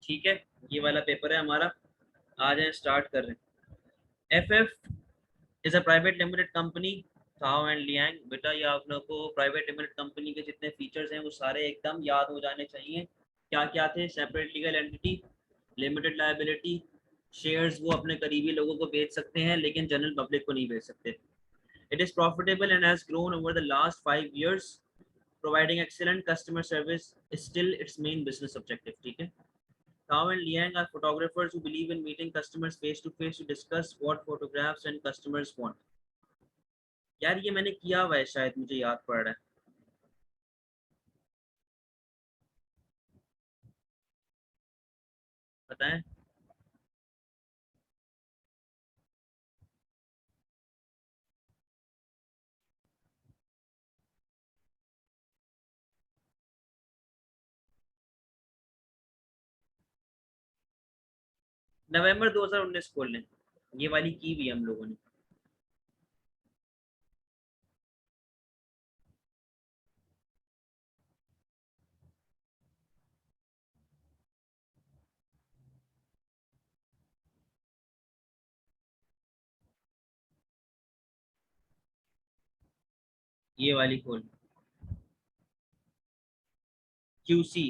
ठीक है, ये वाला पेपर है हमारा। आ जाए स्टार्ट कर रहे हैं। FF is a private limited company. Thao and Liang, बेटा ये आप लोगों को प्राइवेट लिमिटेड कंपनी के जितने फीचर्स हैं वो सारे एकदम याद हो जाने चाहिए। क्या क्या थे? Separate legal entity, limited liability, shares वो अपने करीबी लोगों को बेच सकते हैं लेकिन जनरल पब्लिक को नहीं बेच सकते। It is profitable and has grown over the last 5 years। Providing excellent customer service is still it's main business objective. ठीक है। Tao and Liang are photographers who believe in meeting customers face to face to discuss what photographs and customers want। यार ये मैंने किया हुआ है, शायद मुझे याद पड़ रहा है। बताएं। नवंबर 2019 खोल लें, ये वाली की भी हम लोगों ने। ये वाली खोल, QC।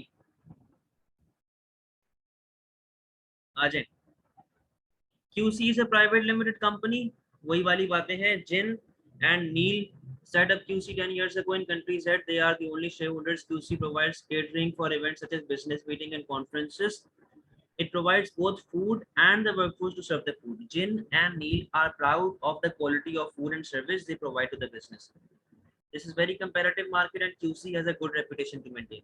आ जाए। QC is a private limited company। वही वाली बातें हैं। जिन and Neil set up QC 10 years ago in countries that they are the only shareholders। QC provides catering for events such as business meeting and conferences। It provides both food and the workforce to serve the food। Jin and Neil are proud of the quality of food and service they provide to the business। This is very competitive market and QC has a good reputation to maintain।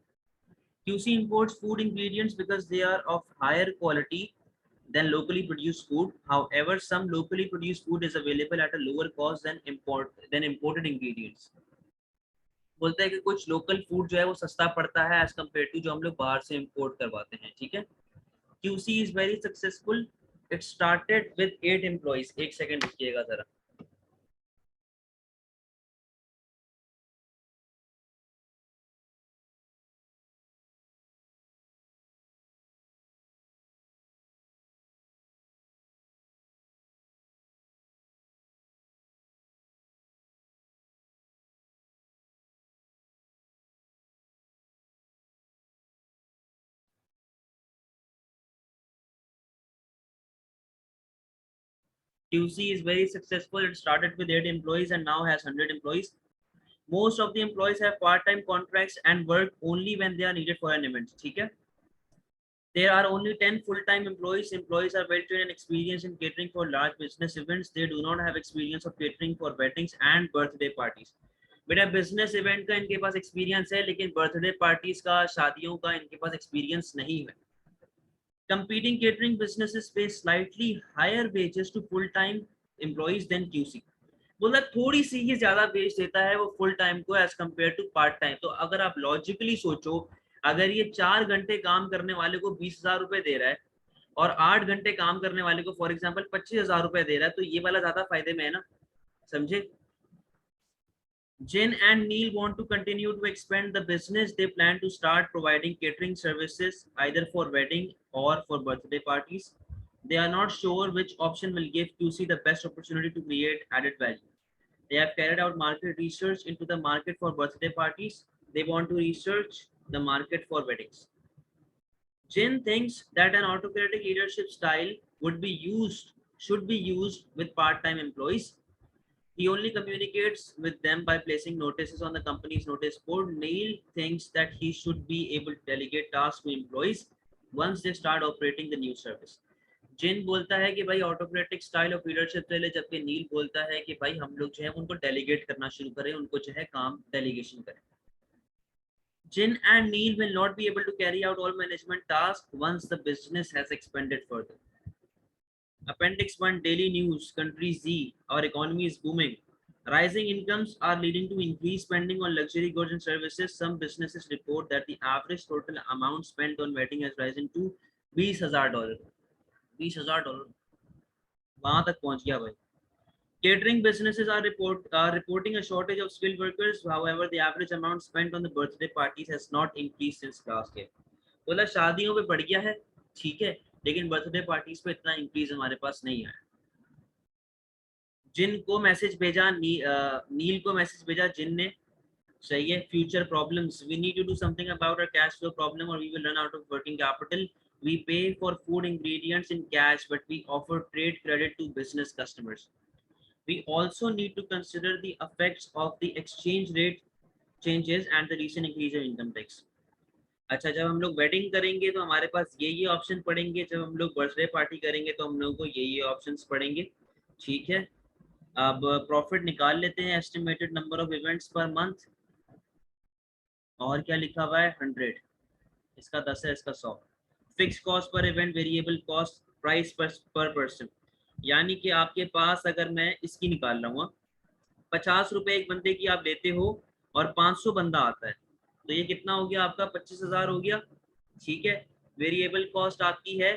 QC imports food ingredients because they are of higher quality than locally produced food। However, some locally produced food is available at a lower cost than imported ingredients। बोलते हैं कि कुछ local food जो है वो सस्ता पड़ता है एज कम्पेयर टू जो हम लोग बाहर से इम्पोर्ट करवाते हैं। ठीक है। QC is very successful। It started with 8 employees। एक सेकंड रुकिएगा जरा। QC is very successful। It started with 8 employees and now has 100 employees। Most of the employees have part-time contracts and work only when they are needed for an event। ठीक है। There are only 10 full-time employees। Employees are well trained and experienced in catering for large business events। They do not have experience of catering for weddings and birthday parties। बेटा business event का इनके पास experience है लेकिन birthday parties का, शादियों का इनके पास experience नहीं है। Competing catering businesses pay slightly higher wages to full-time employees than QC। बोला थोड़ी सी ही ज्यादा बेच देता है वो फुल टाइम को as compare to part time. तो अगर आप लॉजिकली सोचो, अगर ये 4 घंटे काम करने वाले को 20,000 रुपए दे रहा है और 8 घंटे काम करने वाले को फॉर एग्जाम्पल 25,000 रुपए दे रहा है, तो ये वाला ज्यादा फायदे में है ना। समझे। Jen and Neil want to continue to expand the business। They plan to start providing catering services either for wedding or for birthday parties। They are not sure which option will give QC the best opportunity to create added value। They have carried out market research into the market for birthday parties। They want to research the market for weddings। Jin thinks that an autocratic leadership style should be used with part-time employees। He only communicates with them by placing notices on the company's notice board। Neil thinks that he should be able to delegate tasks to employees once they start operating the new service। जिन बोलता है कि भाई autocratic style of leadership ले ले, जबकि नील बोलता है कि भाई हम लोग जो है उनको डेलीगेट करना शुरू करें, उनको जो है काम डेलीगेशन करें। Jin and Neil will not be able to carry out all management tasks once the business has expanded further। Appendix 1 Daily News Country Z। Our economy is booming। Rising incomes are leading to increased spending on luxury goods and services। Some businesses report that the average total amount spent on wedding has risen to $20,000। $20,000 वहां तक पहुंच गया भाई। Catering businesses are reporting a shortage of skilled workers। However, the average amount spent on the birthday parties has not increased since last year। बोला शादियों पे बढ़ गया है ठीक है, लेकिन बर्थडे पार्टीज पे इतना इंक्रीज हमारे पास नहीं आया। जिन को मैसेज भेजा, नील को मैसेज भेजा जिन ने, सही है। Future problems, we need to do something about our cash flow problem और we will run out of working capital. We pay for food ingredients in cash, but we offer trade credit to business customers. We also need to consider the effects of the exchange rate changes and the recent increase in income tax. अच्छा, जब हम लोग wedding करेंगे तो हमारे पास ये option पड़ेंगे, जब हम लोग बर्थडे पार्टी करेंगे तो हम लोगों को ये ऑप्शंस पड़ेंगे। ठीक है, अब प्रॉफिट निकाल लेते हैं। Estimated number of events per month, और क्या लिखा हुआ है, 100, इसका 10 है, इसका 100। Fix cost per event, variable cost, price पर पर्सन। यानी कि आपके पास अगर मैं इसकी निकाल रहा हूँ, 50 रुपए एक बंदे की आप लेते हो और 500 बंदा आता है, तो ये कितना हो गया आपका, 25,000 हो गया। ठीक है, वेरिएबल कॉस्ट आपकी है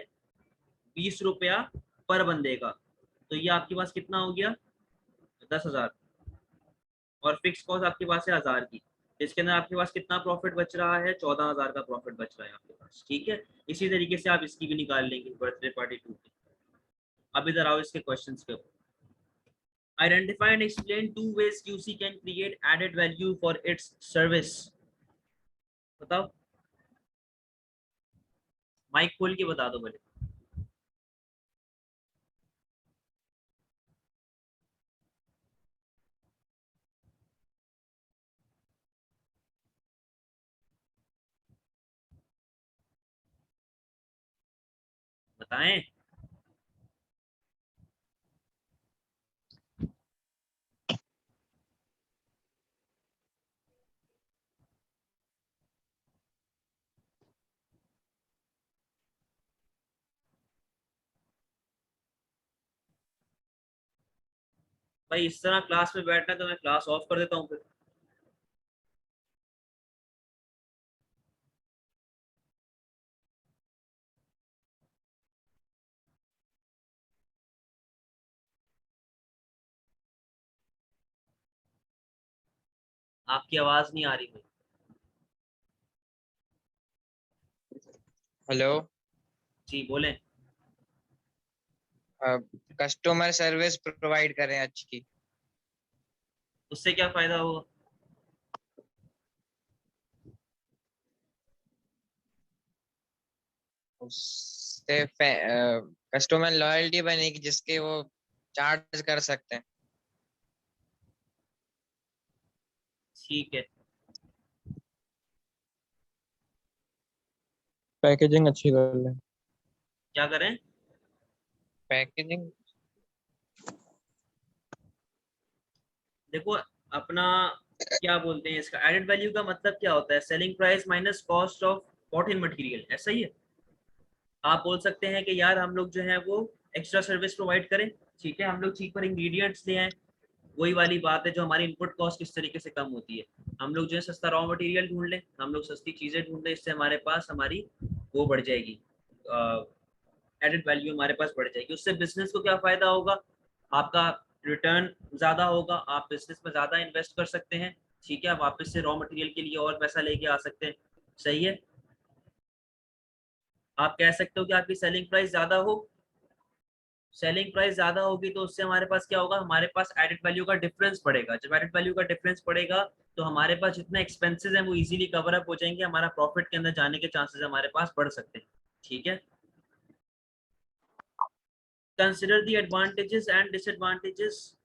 20 रुपया पर बंदे का, तो ये आपके पास कितना हो गया, 10,000। और फिक्स कॉस्ट आपके पास है 1000 की, इसके अंदर आपके पास कितना प्रॉफिट बच रहा है, 14,000 का प्रॉफिट बच रहा है आपके पास। ठीक है, इसी तरीके से आप इसकी भी निकाल लेंगे बर्थडे पार्टी 2 की। अब इधर आओ इसके क्वेश्चंस के ऊपर। Identify and explain 2 ways QC can create added value for its service. बताओ, माइक खोल के बता दो पहले। बताएं। भाई इस तरह क्लास में बैठना तो मैं क्लास ऑफ कर देता हूँ फिर। आपकी आवाज नहीं आ रही भाई। हेलो। जी बोलें। कस्टमर सर्विस प्रोवाइड करें अच्छी, उससे क्या फायदा होगा। उससे कस्टमर लॉयल्टी बनेगी जिसके वो चार्ज कर सकते हैं। ठीक है, पैकेजिंग अच्छी कर लें। क्या करें। पैकेजिंग। देखो, अपना क्या बोलते हैं इसका, एडेड वैल्यू का मतलब क्या होता है, selling price minus cost of bought in material, ऐसा ही है। आप बोल सकते हैं कि यार हम लोग जो है वो एक्स्ट्रा सर्विस प्रोवाइड करें। ठीक है, हम लोग चीपर इंग्रेडिएंट्स ले आए, वही वाली बात है जो हमारी इनपुट कॉस्ट किस तरीके से कम होती है। हम लोग जो है सस्ता रॉ मटेरियल ढूंढ लें, हम लोग सस्ती चीजें ढूंढ लें, इससे हमारे पास हमारी वो बढ़ जाएगी, एडेड वैल्यू हमारे पास बढ़ जाएगी। उससे बिजनेस को क्या फायदा होगा, आपका रिटर्न ज्यादा होगा, आप बिजनेस में ज्यादा इन्वेस्ट कर सकते हैं। ठीक है, आप वापस से रॉ मटेरियल के लिए और पैसा लेके आ सकते हैं। सही है, आप कह सकते हो कि आपकी सेलिंग प्राइस ज्यादा हो, सेलिंग प्राइस ज्यादा होगी तो उससे हमारे पास क्या होगा, हमारे पास एडेड वैल्यू का डिफरेंस पड़ेगा। जब एडेड वैल्यू का डिफरेंस पड़ेगा तो हमारे पास जितने एक्सपेंसेस हैं वो इजीली कवर अप हो जाएंगे, हमारा प्रॉफिट के अंदर जाने के चांसेस हमारे पास बढ़ सकते हैं। ठीक है, consider the advantages and disadvantages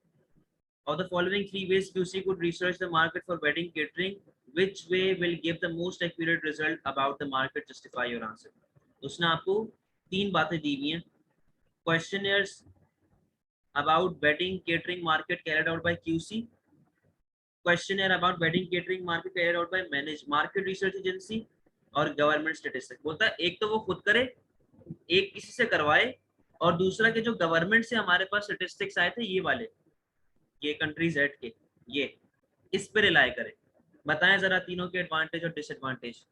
of the following 3 ways QC could research the market for wedding catering. Which way will give the most accurate result about the market? Justify your answer. उसने आपको 3 बातें दी हुई हैं। Questionnaires about wedding catering market carried out by QC, questionnaire about wedding catering market carried out by managed market research agency, और government statistic. बोलता है एक तो वो खुद करे, एक किसी से करवाए, और दूसरा के जो गवर्नमेंट से हमारे पास स्टेटिस्टिक्स आए थे ये वाले, ये कंट्री जेड के, ये इस पे रिलाय करें। बताएं जरा तीनों के एडवांटेज और डिसएडवांटेज।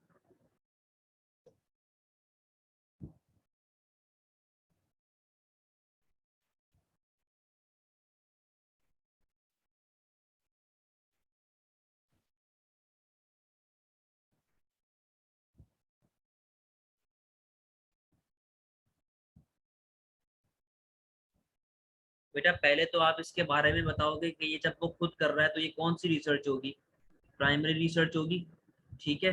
बेटा पहले तो आप इसके बारे में बताओगे कि ये जब वो खुद कर रहा है तो ये कौन सी रिसर्च होगी, प्राइमरी रिसर्च होगी, ठीक है।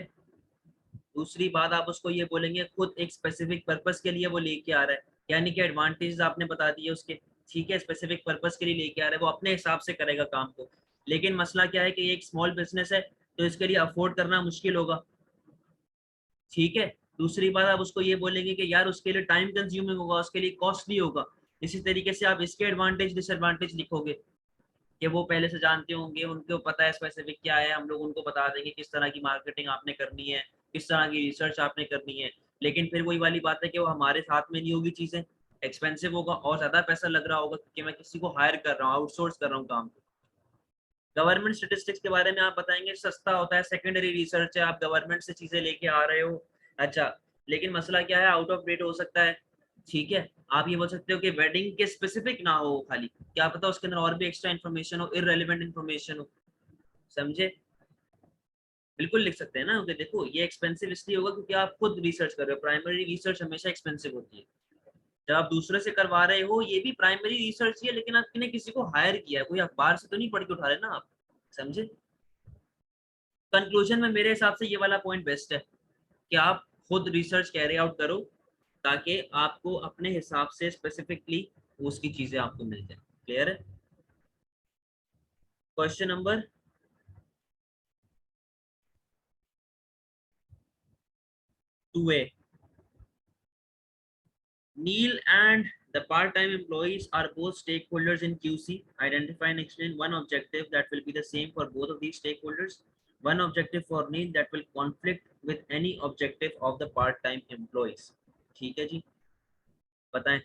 दूसरी बात आप उसको ये बोलेंगे खुद एक स्पेसिफिक पर्पस के लिए वो लेके आ रहा है, यानी कि एडवांटेज आपने बता दिए उसके, ठीक है, स्पेसिफिक पर्पस के लिए लेके आ रहा है, वो अपने हिसाब से करेगा काम को। लेकिन मसला क्या है कि ये एक स्मॉल बिजनेस है तो इसके लिए अफोर्ड करना मुश्किल होगा, ठीक है। दूसरी बात आप उसको ये बोलेंगे कि यार उसके लिए टाइम कंज्यूमिंग होगा, उसके लिए कॉस्टली होगा। इसी तरीके से आप इसके एडवांटेज डिसएडवांटेज लिखोगे कि वो पहले से जानते होंगे, उनको पता है स्पेसिफिक क्या है, हम लोग उनको बता देंगे किस तरह की मार्केटिंग आपने करनी है, किस तरह की रिसर्च आपने करनी है। लेकिन फिर वही वाली बात है कि वो हमारे साथ में नहीं होगी, चीजें एक्सपेंसिव होगा और ज्यादा पैसा लग रहा होगा क्योंकि मैं किसी को हायर कर रहा हूँ, आउटसोर्स कर रहा हूँ काम को। गवर्नमेंट स्टेटिस्टिक्स के बारे में आप बताएंगे सस्ता होता है, सेकेंडरी रिसर्च है, आप गवर्नमेंट से चीजें लेके आ रहे हो, अच्छा। लेकिन मसला क्या है, आउट ऑफ डेट हो सकता है, ठीक है। आप ये बोल सकते हो कि वेडिंग के स्पेसिफिक ना हो खाली, क्या पता उसके अंदर और भी एक्स्ट्रा इन्फॉर्मेशन हो, इररेलेवेंट इन्फॉर्मेशन हो, समझे। बिल्कुल लिख सकते हैं ना, क्योंकि देखो ये एक्सपेंसिव इसलिए होगा क्योंकि आप खुद रिसर्च कर रहे हो, प्राइमरी रिसर्च हमेशा एक्सपेंसिव होती है। जब आप दूसरे से करवा रहे हो ये भी प्राइमरी रिसर्च ही है, लेकिन आपने किसी को हायर किया है, कोई अखबार से तो नहीं पढ़ के उठा रहे ना आप, समझे। कंक्लूजन में मेरे हिसाब से ये वाला पॉइंट बेस्ट है कि आप खुद रिसर्च कैरी आउट करो ताकि आपको अपने हिसाब से स्पेसिफिकली उसकी चीजें आपको मिल जाए। क्लियर है। Question number 2A, Neil and the part-time employees are both stakeholders in QC. Identify and explain one objective that will be the same for both of these stakeholders. One objective for Neil that will conflict with any objective of the part-time employees. ठीक है जी, बताएं।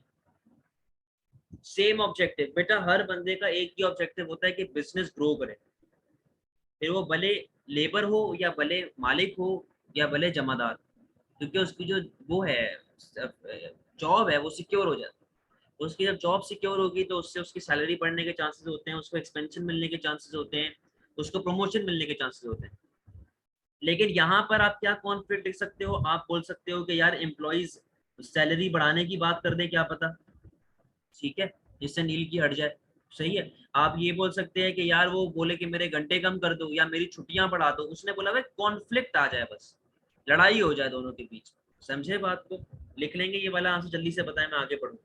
Same objective बेटा, हर बंदे का एक ही objective होता है कि बिजनेस ग्रो करे, फिर वो भले लेबर हो या भले मालिक हो या भले जमादार, क्योंकि उसकी जो वो है जॉब है वो सिक्योर हो जाती है। उसकी जब जॉब सिक्योर होगी तो उससे उसकी सैलरी बढ़ने के चांसेस होते हैं, उसको एक्सपेंशन मिलने के चांसेस होते हैं, उसको प्रमोशन मिलने के चांसेस होते हैं। लेकिन यहाँ पर आप क्या कॉन्फ्लिक्ट देख सकते हो, आप बोल सकते हो कि यार एम्प्लॉइज सैलरी बढ़ाने की बात कर दे, क्या पता, ठीक है, जिससे नील की हट जाए, सही है। आप ये बोल सकते हैं कि यार वो बोले कि मेरे घंटे कम कर दो या मेरी छुट्टियां बढ़ा दो, उसने बोला भाई कॉन्फ्लिक्ट आ जाए, बस लड़ाई हो जाए दोनों के बीच, समझे बात को। लिख लेंगे ये वाला आंसर, जल्दी से बताएं मैं आगे बढ़ूँ।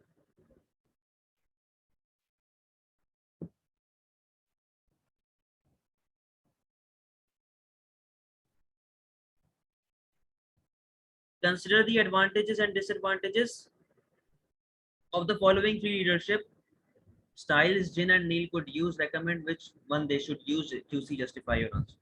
Consider the advantages and disadvantages of the following three leadership styles Jin and Neil could use. Recommend which one they should use. QC justify your answer.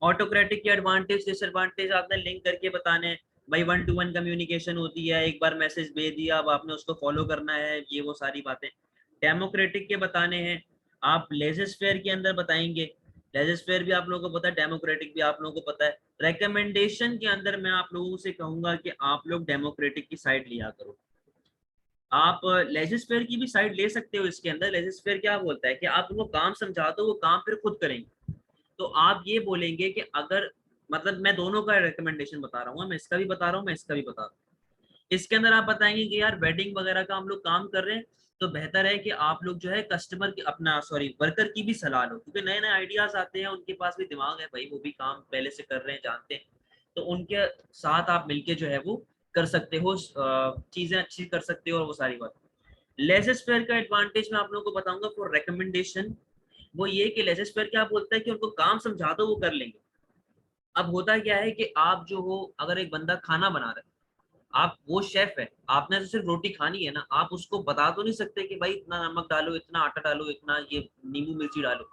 Autocratic के एडवांटेज डिसएडवांटेज आपने लिंक करके बताने हैं। भाई 1-to-1 कम्युनिकेशन होती है, एक बार message भेज दिया अब आपने उसको फॉलो करना है, ये वो सारी बातें। डेमोक्रेटिक के बताने हैं, आप लेजिस्फेयर के अंदर बताएंगे, लेजिस्फेयर भी आप लोगों को पता है, डेमोक्रेटिक भी आप लोगों को पता है। रिकमेंडेशन के अंदर मैं आप लोगों से कहूंगा कि आप लोग डेमोक्रेटिक की साइड लिया करो। आप लेजिस्फेयर की भी साइड ले सकते हो, इसके अंदर लेजिस्फेयर क्या बोलता है कि आप उनको काम समझा दो, वो काम फिर खुद करेंगे। तो आप ये बोलेंगे कि अगर, मतलब मैं दोनों का रिकमेंडेशन बता रहा हूँ, मैं इसका भी बता रहा हूँ, मैं इसका भी बता रहा हूँ। इसके अंदर आप बताएंगे कि यार वेडिंग वगैरह का हम लोग काम कर रहे हैं, तो बेहतर है कि आप लोग जो है कस्टमर की अपना सॉरी वर्कर की भी सलाह लो, क्योंकि नए नए आइडियाज आते हैं, उनके पास भी दिमाग है भाई, वो भी काम पहले से कर रहे हैं, जानते हैं। तो उनके साथ आप मिलके जो है वो कर सकते हो, चीजें अच्छी कर सकते हो और वो सारी बात। लेजिस्फेयर का एडवांटेज मैं आप लोगों को बताऊंगा फॉर रिकमेंडेशन, वो ये कि लेजिस्फेयर क्या बोलता है कि उनको काम समझा दो वो कर लेंगे। अब होता क्या है कि आप जो हो, अगर एक बंदा खाना बना रहा है, आप वो शेफ है, आपने तो सिर्फ रोटी खानी है ना, आप उसको बता तो नहीं सकते कि भाई इतना नमक डालो, इतना आटा डालो, इतना ये नींबू मिर्ची डालो,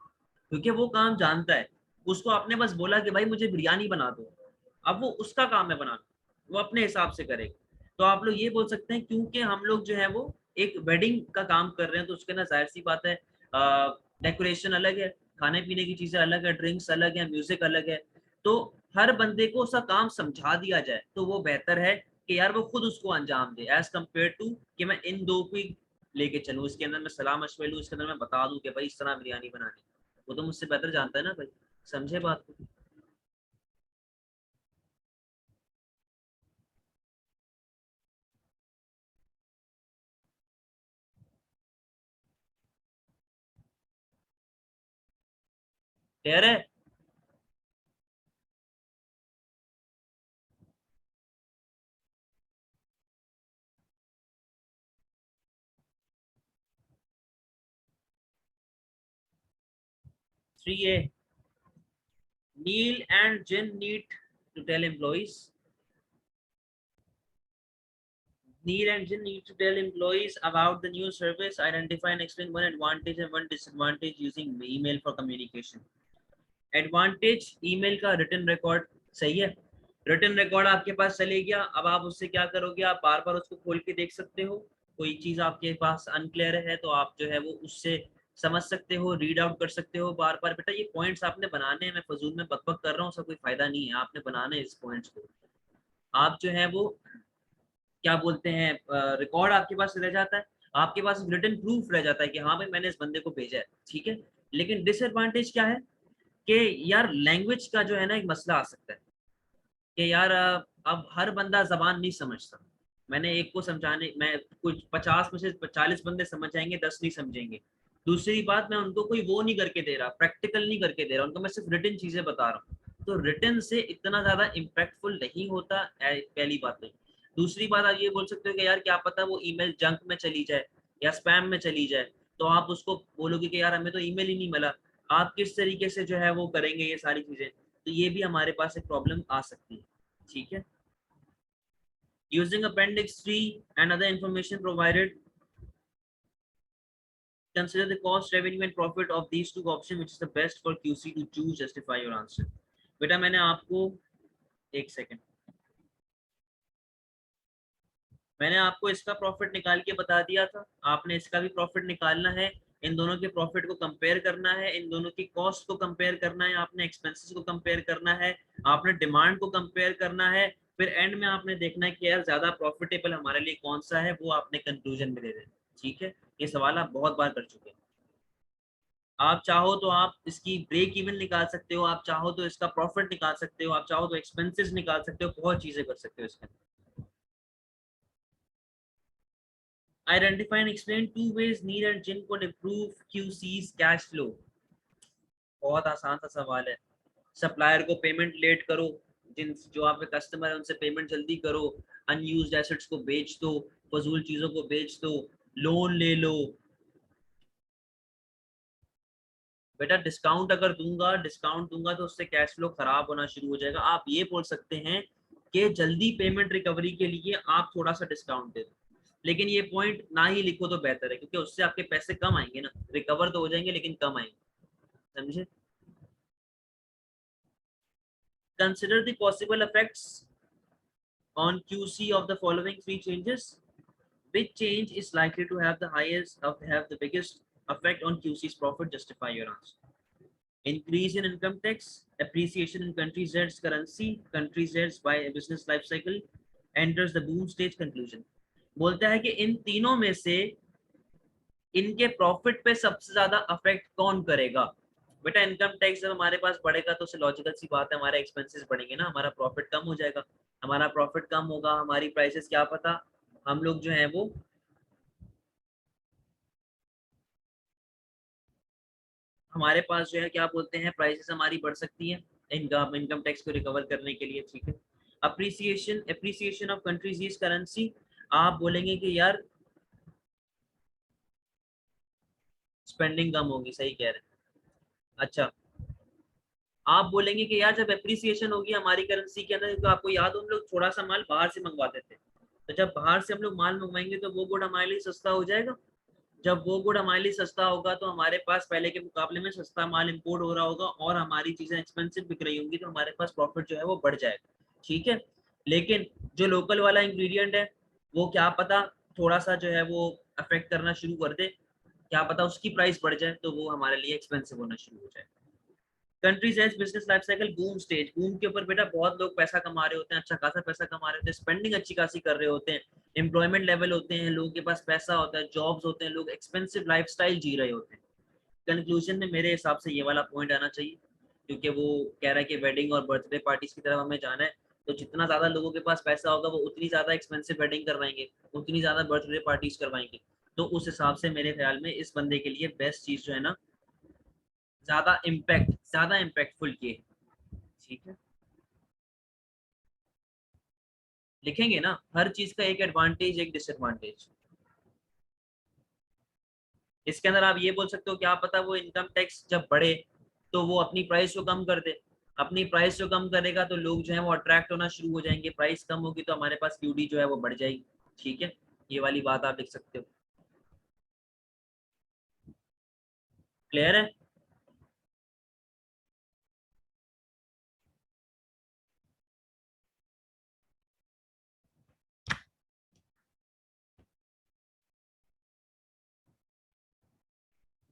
क्योंकि वो काम जानता है। उसको आपने बस बोला कि भाई मुझे बिरयानी बना दो, अब वो उसका काम है बनाना, वो अपने हिसाब से करेगा। तो आप लोग ये बोल सकते हैं क्योंकि हम लोग जो है वो एक वेडिंग का काम कर रहे हैं, तो उसके अंदर जाहिर सी बात है डेकोरेशन अलग है, खाने पीने की चीजें अलग है, ड्रिंक्स अलग है, म्यूजिक अलग है। तो हर बंदे को उसका काम समझा दिया जाए तो वो बेहतर है कि यार वो खुद उसको अंजाम दे, एज कम्पेयर टू कि मैं इन दो को लेके चलूँ, इसके अंदर मैं सलाह मशवरे लूँ, इसके अंदर मैं बता दूं कि भाई इस तरह बिरयानी बनानी, वो तो मुझसे बेहतर जानता है ना भाई, समझे बात को। क्लियर है? Three A, Neil and Jen need to tell employees. Neil and Jen need to tell employees about the new service, identify and explain one advantage and one disadvantage using email for communication. Advantage email का written record सही है, written record आपके पास चले गया, अब आप उससे क्या करोगे, आप बार बार उसको खोल के देख सकते हो, कोई चीज आपके पास अनक्लियर है तो आप जो है वो उससे समझ सकते हो, रीड आउट कर सकते हो बार बार। बेटा ये पॉइंट्स आपने बनाने हैं, मैं फजूल में बकबक कर रहा हूँ, उसका कोई फायदा नहीं है, आपने बनाने इस पॉइंट्स को। आप जो है वो क्या बोलते हैं, रिकॉर्ड आपके पास रह जाता है, आपके पास रिटन प्रूफ रह जाता है कि हाँ भाई मैंने इस बंदे को भेजा है, ठीक है। लेकिन डिसएडवांटेज क्या है कि यार लैंग्वेज का जो है ना एक मसला आ सकता है कि यार अब हर बंदा जबान नहीं समझता। मैंने एक को समझाने, मैं कुछ 50 में से 40 बंदे समझ जाएंगे, 10 नहीं समझेंगे। दूसरी बात, मैं उनको कोई वो नहीं करके दे रहा, प्रैक्टिकल नहीं करके दे रहा, उनको मैं सिर्फ रिटन चीजें बता रहा हूँ, तो रिटन से इतना ज्यादा इम्पैक्टफुल नहीं होता, पहली बात है। दूसरी बात, आप ये बोल सकते हो कि यार क्या पता वो ईमेल जंक में चली जाए या स्पैम में चली जाए, तो आप उसको बोलोगे कि यार हमें तो ईमेल ही नहीं मिला, आप किस तरीके से जो है वो करेंगे ये सारी चीजें, तो ये भी हमारे पास एक प्रॉब्लम आ सकती है, ठीक है। Using appendix 3 and other information provided, consider the cost, revenue and profit of these two options, which is the best for QC to choose, justify your answer. बेटा मैंने आपको एक सेकेंड, मैंने आपको इसका प्रॉफिट निकाल के बता दिया था, आपने इसका भी प्रॉफिट निकालना है, इन दोनों के प्रॉफिट को कंपेयर करना है, इन दोनों की कॉस्ट को कंपेयर करना है, आपने एक्सपेंसेस को कंपेयर करना है, आपने डिमांड को कंपेयर करना है, फिर एंड में आपने देखना है कि यार ज्यादा प्रॉफिटेबल हमारे लिए कौन सा है, वो आपने कंक्लूजन में दे देना, ठीक है। ये सवाल आप बहुत बार कर चुके हैं। आप चाहो तो आप इसकी ब्रेक इवन निकाल सकते हो, आप चाहो तो इसका प्रॉफिट निकाल सकते हो, आप चाहो तो एक्सपेंसेस निकाल सकते हो, बहुत चीजें कर सकते हो इसके। Identify and explain two ways Neil and Jin could improve QC's cash flow. बहुत आसान सा सवाल है। सप्लायर को पेमेंट लेट करो, जिन जो आपके कस्टमर है उनसे पेमेंट जल्दी करो, अनयूज्ड एसेट्स को बेच दो, फजूल चीजों को बेच दो, लोन ले लो। बेटा डिस्काउंट दूंगा तो उससे कैश फ्लो खराब होना शुरू हो जाएगा। आप ये बोल सकते हैं कि जल्दी पेमेंट रिकवरी के लिए आप थोड़ा सा डिस्काउंट दे दो, लेकिन ये पॉइंट ना ही लिखो तो बेहतर है, क्योंकि उससे आपके पैसे कम आएंगे ना, रिकवर तो हो जाएंगे लेकिन कम आएंगे, समझे। Consider the possible effects on QC of the following three changes. Which change is likely to have the biggest effect on QC's profit? Justify your answer. Increase in income tax, appreciation in country Z's currency, country Z's by a business life cycle, enters the boom stage, conclusion. बोलता है कि इन तीनों में से इनके profit पे सबसे ज्यादा अफेक्ट कौन करेगा। बेटा इनकम टैक्स जब हमारे पास बढ़ेगा तो लॉजिकल सी बात है, हमारे एक्सपेंसेस बढ़ेंगे ना, हमारा प्रॉफिट कम हो जाएगा, हमारा प्रॉफिट कम होगा, हमारी प्राइसेस क्या पता हम लोग जो है वो हमारे पास जो है क्या बोलते हैं प्राइसेस हमारी बढ़ सकती है इनकम टैक्स को रिकवर करने के लिए, ठीक है। अप्रिसिएशन ऑफ कंट्रीज करेंसी, आप बोलेंगे कि यार स्पेंडिंग कम होगी, सही कह रहे हैं। अच्छा, आप बोलेंगे कि यार जब एप्रिसिएशन होगी हमारी करेंसी के अंदर, तो आपको याद हो हम लोग थोड़ा सा माल बाहर से मंगवाते थे, तो जब बाहर से हम लोग माल मंगवाएंगे तो वो गुड हमारे लिए सस्ता हो जाएगा। जब वो गुड हमारे लिए सस्ता होगा तो हमारे पास पहले के मुकाबले में सस्ता माल इंपोर्ट हो रहा होगा और हमारी चीजें एक्सपेंसिव बिक रही होंगी, तो हमारे पास प्रॉफिट जो है वो बढ़ जाएगा, ठीक है। लेकिन जो लोकल वाला इंग्रेडिएंट है वो क्या पता थोड़ा सा जो है वो अफेक्ट करना शुरू कर दे, क्या पता उसकी प्राइस बढ़ जाए तो वो हमारे लिए एक्सपेंसिव होना शुरू हो जाए। Countries as business life cycle boom stage, boom के ऊपर बेटा बहुत लोग पैसा कमा रहे होते हैं, अच्छा खासा पैसा कमा रहे होते हैं, स्पेंडिंग अच्छी खासी कर रहे होते हैं, एम्प्लॉयमेंट लेवल होते हैं, लोगों के पास पैसा होता है, जॉब्स होते हैं, लोग एक्सपेंसिव लाइफस्टाइल जी रहे होते हैं। कंक्लूजन में मेरे हिसाब से ये वाला पॉइंट आना चाहिए, क्योंकि वो कह रहा है कि वेडिंग और बर्थडे पार्टीज की तरफ हमें जाना है, तो जितना ज्यादा लोगों के पास पैसा होगा वो उतनी ज्यादा एक्सपेंसिव वेडिंग करवाएंगे, उतनी ज्यादा बर्थडे पार्टीज करवाएंगे, तो उस हिसाब से मेरे ख्याल में इस बंदे के लिए बेस्ट चीज जो है ना ज्यादा इम्पैक्टफुल किए, ठीक है। लिखेंगे ना, हर चीज का एक एडवांटेज एक डिसएडवांटेज। इसके अंदर आप ये बोल सकते हो क्या पता वो इनकम टैक्स जब बढ़े तो वो अपनी प्राइस को कम कर दे, अपनी प्राइस को कम करेगा तो लोग जो है वो अट्रैक्ट होना शुरू हो जाएंगे, प्राइस कम होगी तो हमारे पास क्यूडी जो है वो बढ़ जाएगी, ठीक है। ये वाली बात आप लिख सकते हो। क्लियर है?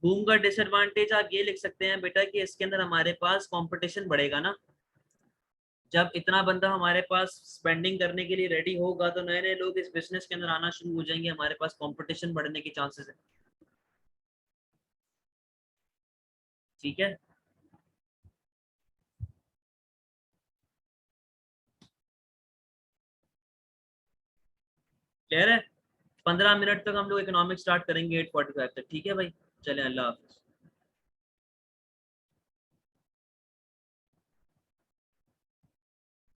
बूम का डिसएडवांटेज आप ये लिख सकते हैं बेटा कि इसके अंदर हमारे पास कंपटीशन बढ़ेगा ना, जब इतना बंदा हमारे पास स्पेंडिंग करने के लिए रेडी होगा तो नए नए लोग इस बिजनेस के अंदर आना शुरू हो जाएंगे, हमारे पास कंपटीशन बढ़ने के चांसेस है, ठीक है। क्लियर है? 15 मिनट तक हम लोग इकोनॉमिक स्टार्ट करेंगे 8:45 तक, ठीक है भाई। चले, अल्लाह हाफिज।